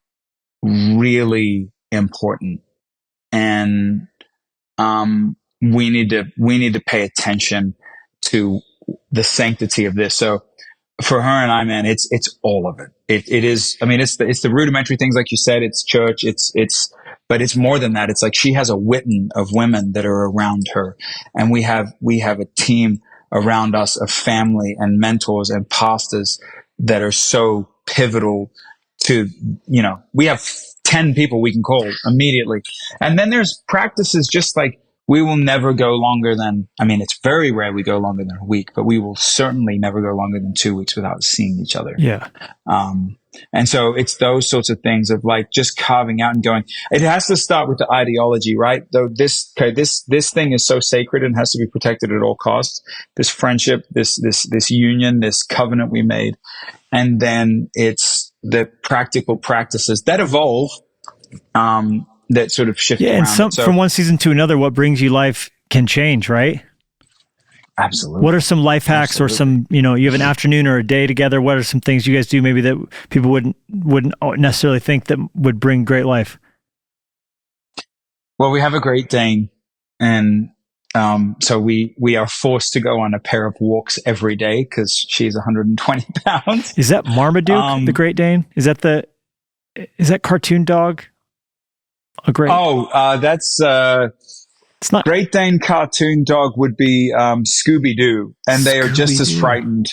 really important. And, we need to pay attention to the sanctity of this. So for her and I, man, it's all of it. It is, I mean, it's the rudimentary things, like you said, it's church, but it's more than that. It's like she has a witten of women that are around her. And we have a team around us of family and mentors and pastors that are so pivotal to, we have 10 people we can call immediately. And then there's practices just like, we will never go longer than, it's very rare we go longer than a week, but we will certainly never go longer than 2 weeks without seeing each other. Yeah. And so it's those sorts of things of like just carving out and going, it has to start with the ideology, right? Though this thing is so sacred and has to be protected at all costs. This friendship, this union, this covenant we made. And then it's the practical practices that evolve, that sort of shift around. Yeah, and from one season to another, what brings you life can change, right? Absolutely. What are some life hacks or some, you have an afternoon or a day together? What are some things you guys do maybe that people wouldn't necessarily think that would bring great life? Well, we have a Great Dane, and so we are forced to go on a pair of walks every day because she's 120 pounds. Is that Marmaduke, the Great Dane? Is that cartoon dog? That's it's not Great Dane cartoon dog would be Scooby-Doo, and they are just as frightened.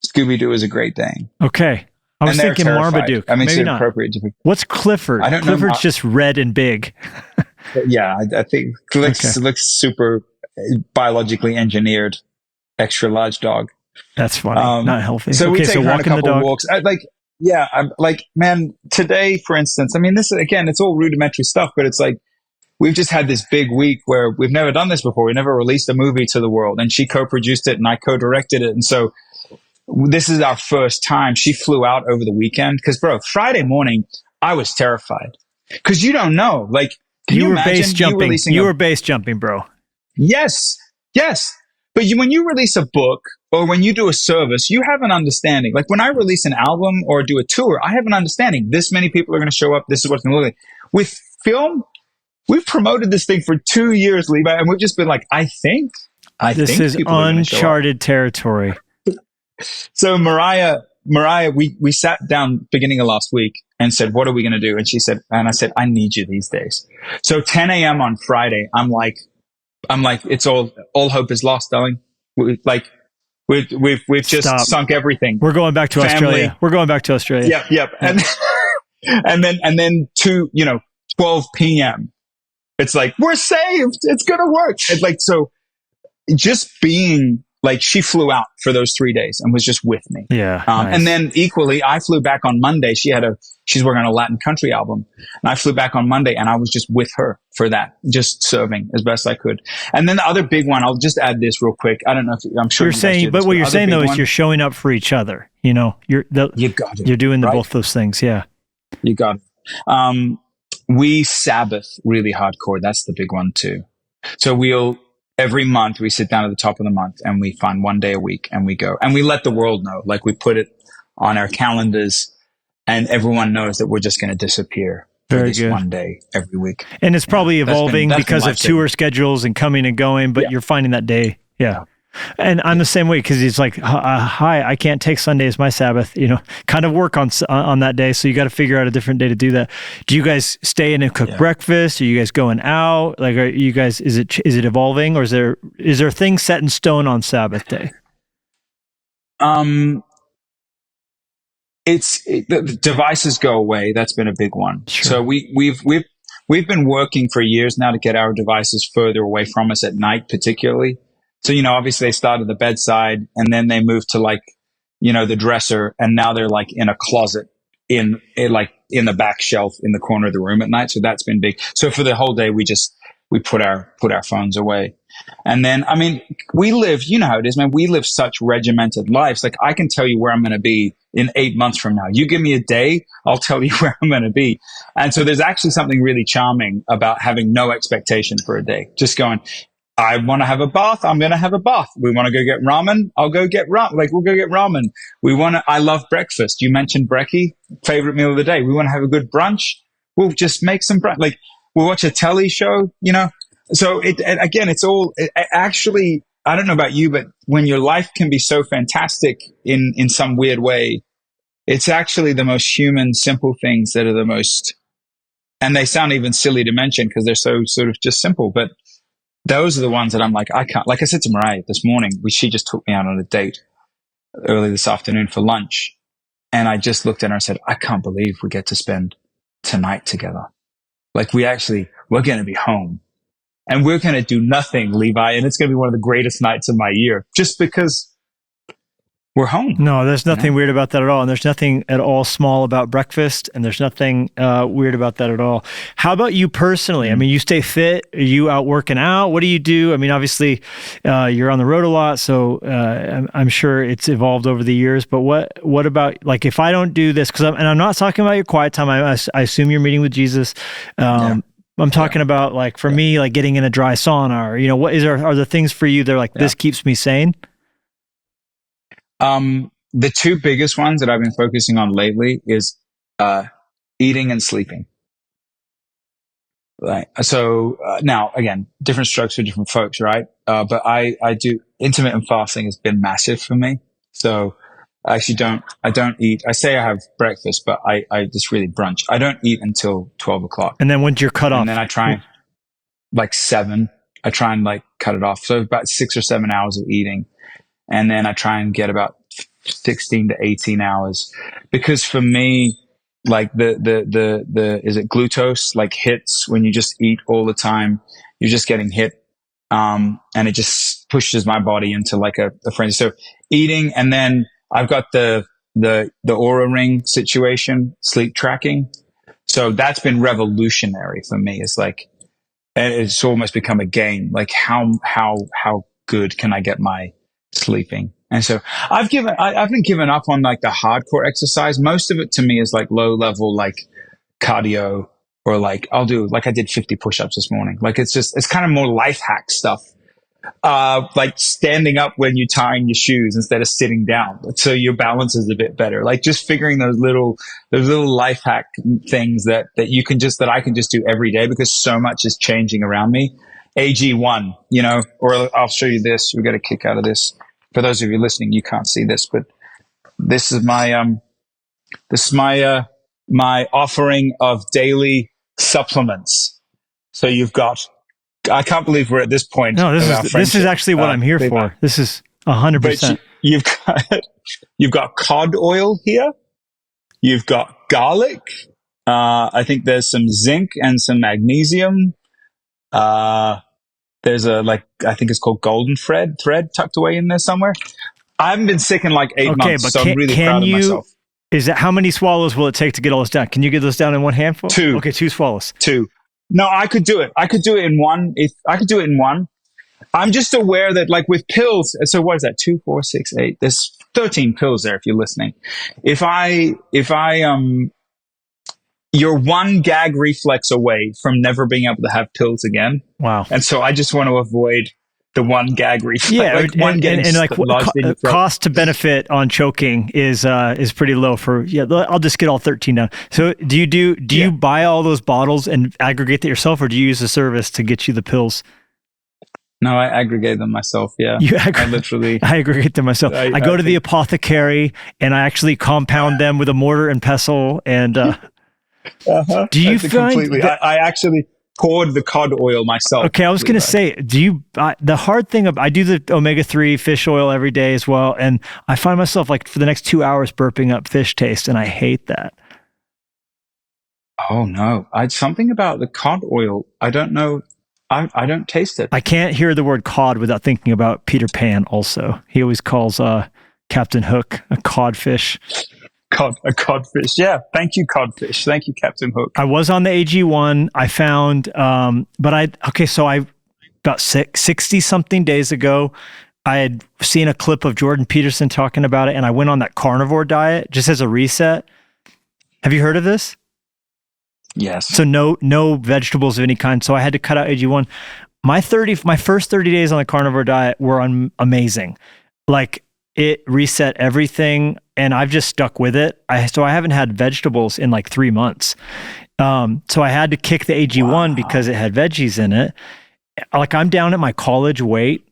Scooby-Doo is a Great Dane. Okay. I was thinking Marmaduke. Maybe it's not. Appropriate to be. What's Clifford? I don't know. Clifford's just red and big. Yeah, I think looks super biologically engineered, extra large dog. That's funny. Not healthy. So we take her on a couple of walks. I'm like, man, today, for instance, this again, it's all rudimentary stuff, but it's like, we've just had this big week where we've never done this before. We never released a movie to the world, and she co-produced it and I co-directed it. And so this is our first time. She flew out over the weekend because, bro, Friday morning, I was terrified because you don't know. Like, can you imagine base jumping? You were base jumping, bro. Yes. But when you release a book or when you do a service, you have an understanding. Like when I release an album or do a tour, I have an understanding. This many people are going to show up. This is what's going to look like. With film, we've promoted this thing for 2 years, Levi, and we've just been like, I think this is uncharted territory. So Mariah, we sat down beginning of last week and said, what are we going to do? And I said, I need you these days. So 10 a.m. on Friday, I'm like, it's all hope is lost, darling. We've just sunk everything. We're going back to Australia. Yep. Yeah. And then to 12 p.m. It's like, we're saved. It's going to work. It's like, so just being like, she flew out for those 3 days and was just with me. Yeah. Nice. And then equally, I flew back on Monday. She's working on a Latin country album. And I flew back on Monday and I was just with her for that, just serving as best I could. And then the other big one, I'll just add this real quick. I don't know if I'm sure you're saying, but what you're saying though is you're showing up for each other. You got it. You're doing both those things. Yeah. You got it. We Sabbath really hardcore. That's the big one too. So every month we sit down at the top of the month and we find 1 day a week and we go and we let the world know, like we put it on our calendars and everyone knows that we're just going to disappear for this 1 day every week. And it's probably evolving because of tour schedules and coming and going, but you're finding that day. Yeah. And I'm the same way because it's like, hi, I can't take Sunday as my Sabbath, kind of work on that day. So you got to figure out a different day to do that. Do you guys stay in and cook breakfast? Are you guys going out? Like, are you guys, is it evolving or is there things set in stone on Sabbath day? The devices go away. That's been a big one. Sure. So we've been working for years now to get our devices further away from us at night, particularly. So, obviously they start at the bedside and then they move to the dresser and now they're like in a closet in the back shelf in the corner of the room at night. So that's been big. So for the whole day, we just we put our phones away. And then, I mean, we live, you know how it is, man. We live such regimented lives. Like, I can tell you where I'm going to be in 8 months from now. You give me a day, I'll tell you where I'm going to be. And so there's actually something really charming about having no expectation for a day. Just going, I want to have a bath. I'm going to have a bath. We want to go get ramen. I'll go get ramen. Like, we'll go get ramen. I love breakfast. You mentioned brekkie, favorite meal of the day. We want to have a good brunch. We'll just make some brunch. Like, we'll watch a telly show, you know? So actually, I don't know about you, but when your life can be so fantastic in some weird way, it's actually the most human, simple things that are the most, and they sound even silly to mention because they're so sort of just simple, but those are the ones that I'm like, I can't, like I said to Mariah this morning, she just took me out on a date early this afternoon for lunch. And I just looked at her and said, I can't believe we get to spend tonight together. Like, we're going to be home and we're going to do nothing, Levi. And it's going to be one of the greatest nights of my year just because we're home. No, there's nothing weird about that at all. And there's nothing at all small about breakfast. And there's nothing weird about that at all. How about you personally? I mean, you stay fit. Are you out working out? What do you do? I mean, obviously, you're on the road a lot. So I'm sure it's evolved over the years. But what about, like, if I don't do this, and I'm not talking about your quiet time. I assume you're meeting with Jesus. I'm talking about, like, for me, like getting in a dry sauna, or, you know, are there things for you that are like, this keeps me sane? The two biggest ones that I've been focusing on lately is eating and sleeping. Right. So now, again, different strokes for different folks, right? But I do intermittent fasting has been massive for me. So I actually I don't eat. I say I have breakfast, but I just really brunch. I don't eat until 12 o'clock. And then when's your cutoff? And then I try like 7. I try and like cut it off. So about 6 or 7 hours of eating. And then I try and get about 16 to 18 hours, because for me, like the is it glucose, like, hits when you just eat all the time, you're just getting hit. And it just pushes my body into like a frenzy. So eating, and then I've got the Aura Ring situation, sleep tracking. So that's been revolutionary for me. It's like, it's almost become a game. Like, how good can I get my sleeping? And so I've been giving up on like the hardcore exercise. Most of it to me is like low level, like cardio, or like I did 50 push-ups this morning. Like, it's kind of more life hack stuff. Like standing up when you're tying your shoes instead of sitting down, so your balance is a bit better. Like, just figuring those little life hack things that I can just do every day, because so much is changing around me. AG1, you know, or I'll show you this. We got a kick out of this. For those of you listening, you can't see this, but this is my my offering of daily supplements. So you've got, I can't believe we're at this point. No, this is actually what I'm here for. This is 100%. You've got cod oil here. You've got garlic. I think there's some zinc and some magnesium. There's I think it's called golden thread tucked away in there somewhere. I haven't been sick in like 8 months, but so I'm really proud of myself. How many swallows will it take to get all this down? Can you get those down in one handful? 2. Okay, 2 swallows. 2. No, I could do it. I could do it in one. I'm just aware that, like, with pills, so what is that? 2, 4, 6, 8. There's 13 pills there if you're listening. You're one gag reflex away from never being able to have pills again. Wow. And so I just want to avoid the one gag reflex. Yeah, like cost to benefit on choking is pretty low for, I'll just get all 13 down. So do you buy all those bottles and aggregate that yourself, or do you use a service to get you the pills? No, I aggregate them myself. Yeah. I aggregate them myself. I go to the apothecary and I actually compound them with a mortar and pestle, and do you find I actually poured the cod oil myself. Okay, I was going to say, the hard thing I do the omega-3 fish oil every day as well, and I find myself, like, for the next 2 hours burping up fish taste, and I hate that. Oh no, something about the cod oil. I don't know. I don't taste it. I can't hear the word cod without thinking about Peter Pan also. He always calls Captain Hook a codfish. A codfish. Yeah. Thank you, codfish. Thank you, Captain Hook. I was on the AG1. I found, so I, about 60 something days ago, I had seen a clip of Jordan Peterson talking about it, and I went on that carnivore diet just as a reset. Have you heard of this? Yes. So no vegetables of any kind. So I had to cut out AG1. My first 30 days on the carnivore diet were amazing. Like, it reset everything, and I've just stuck with it. So I haven't had vegetables in like 3 months. So I had to kick the AG1 because it had veggies in it. Like, I'm down at my college weight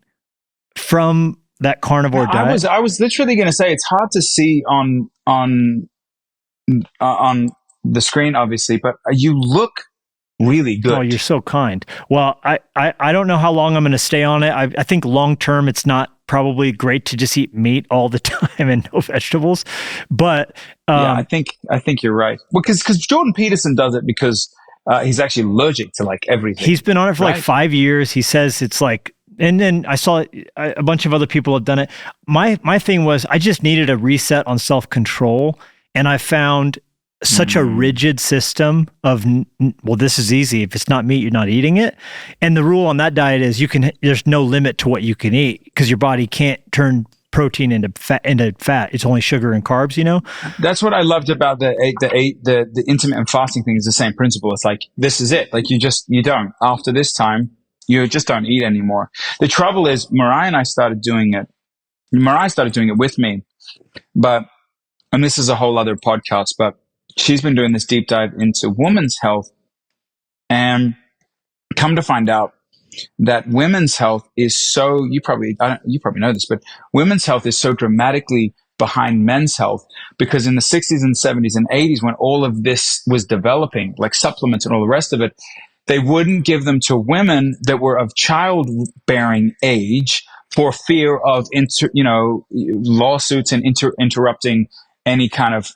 from that carnivore diet. I was literally going to say, it's hard to see on the screen, obviously, but you look really good. Oh, you're so kind. Well, I don't know how long I'm going to stay on it. I think long term, it's not probably great to just eat meat all the time and no vegetables. But yeah, I think you're right. Well, because Jordan Peterson does it because he's actually allergic to like everything. He's been on it for like 5 years. He says it's like, and then I saw a bunch of other people have done it. My thing was, I just needed a reset on self-control, and I found such a rigid system of, well, this is easy. If it's not meat, you're not eating it. And the rule on that diet is there's no limit to what you can eat, because your body can't turn protein into fat. It's only sugar and carbs, That's what I loved about the intermittent fasting thing. Is the same principle. It's like, this is it. Like, you don't, after this time, you just don't eat anymore. The trouble is, Mariah and I started doing it. Mariah started doing it with me, and this is a whole other podcast, but she's been doing this deep dive into women's health, and come to find out that women's health is so, you probably know this, but women's health is so dramatically behind men's health, because in the 60s and 70s and 80s, when all of this was developing, like supplements and all the rest of it, they wouldn't give them to women that were of childbearing age for fear of lawsuits and interrupting any kind of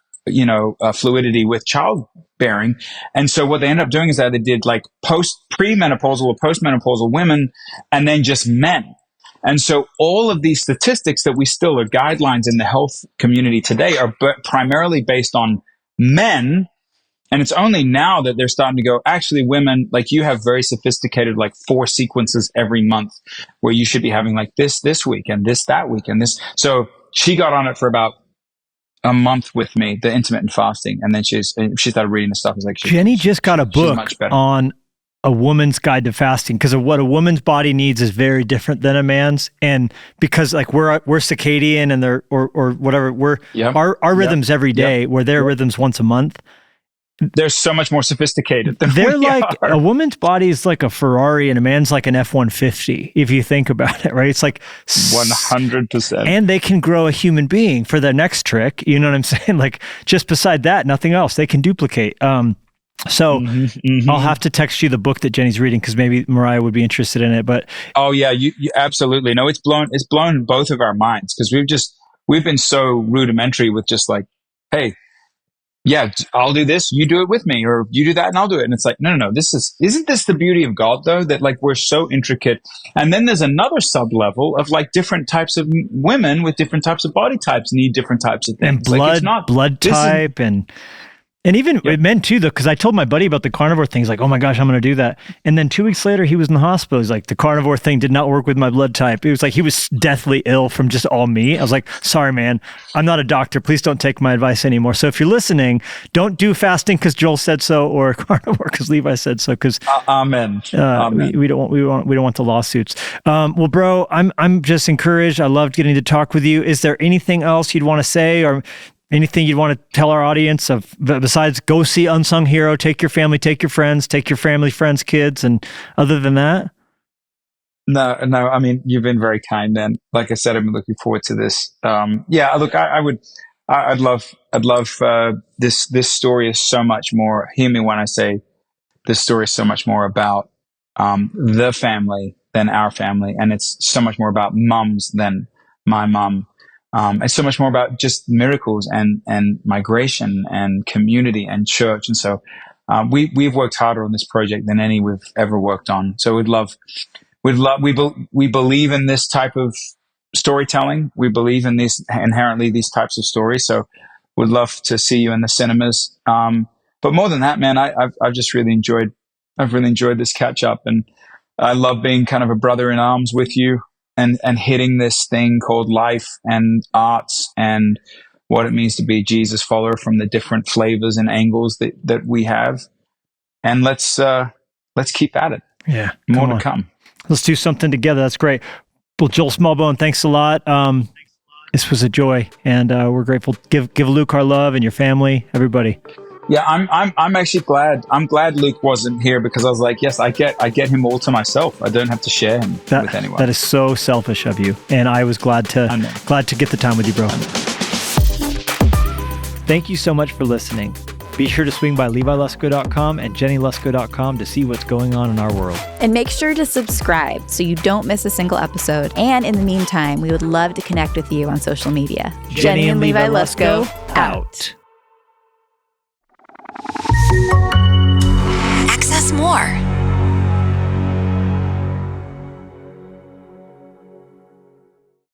fluidity with childbearing. And so what they ended up doing is that they did like premenopausal or postmenopausal women, and then just men. And so all of these statistics that we still are guidelines in the health community today are primarily based on men. And it's only now that they're starting to go, actually, women, like, you have very sophisticated, like, 4 sequences every month where you should be having like this week and this that week and this. So she got on it for about a month with me, the intermittent fasting, and then she started reading the stuff. Like, Jennie just got a book on a woman's guide to fasting, because of what a woman's body needs is very different than a man's, and because like we're circadian and they're or whatever, our rhythms every day, where their rhythms once a month. They're so much more sophisticated than they're we like are. A woman's body is like a Ferrari and a man's like an F-150, if you think about it, right? It's like 100%. And they can grow a human being for their next trick. You know what I'm saying? Like, just beside that, nothing else. They can duplicate. So I'll have to text you the book that Jennie's reading, because maybe Mariah would be interested in it. But oh yeah, you absolutely. No, it's blown both of our minds, because we've been so rudimentary with just like, hey, yeah, I'll do this, you do it with me, or you do that and I'll do it. And it's like, no, isn't this the beauty of God, though, that like we're so intricate? And then there's another sub level of like different types of women with different types of body types need different types of things. And like, blood type and even men too, though, because I told my buddy about the carnivore thing. He's like, oh my gosh, I'm going to do that. And then 2 weeks later, he was in the hospital. He's like, the carnivore thing did not work with my blood type. It was like he was deathly ill from just all meat. I was like, sorry, man, I'm not a doctor. Please don't take my advice anymore. So if you're listening, don't do fasting because Joel said so, or carnivore because Levi said so. Because amen. We don't want the lawsuits. Well, bro, I'm just encouraged. I loved getting to talk with you. Is there anything else you'd want to say, or anything you'd want to tell our audience of, besides go see Unsung Hero, take your family, take your friends, take your family, friends, kids, and other than that? No. I mean, you've been very kind, and like I said, I'm looking forward to this. Yeah, look, I'd love this story is so much more. Hear me when I say this story is so much more about the family than our family, and it's so much more about mums than my mum. It's so much more about just miracles and migration and community and church. And so, we've worked harder on this project than any we've ever worked on. So we believe in this type of storytelling. We believe in inherently these types of stories. So would love to see you in the cinemas. But more than that, man, I've just really enjoyed this catch up, and I love being kind of a brother in arms with you and hitting this thing called life and arts and what it means to be a Jesus follower from the different flavors and angles that we have. And let's keep at it. Yeah. More to come. Let's do something together. That's great. Well, Joel Smallbone, thanks a lot. This was a joy, and we're grateful. Give Luke our love and your family, everybody. Yeah, I'm actually glad. I'm glad Luke wasn't here, because I was like, yes, I get him all to myself. I don't have to share him with anyone. That is so selfish of you, and I was glad to get the time with you, bro. Thank you so much for listening. Be sure to swing by levilusko.com and jennielusko.com to see what's going on in our world. And make sure to subscribe so you don't miss a single episode. And in the meantime, we would love to connect with you on social media. Jennie and Levi Lusko out. Access more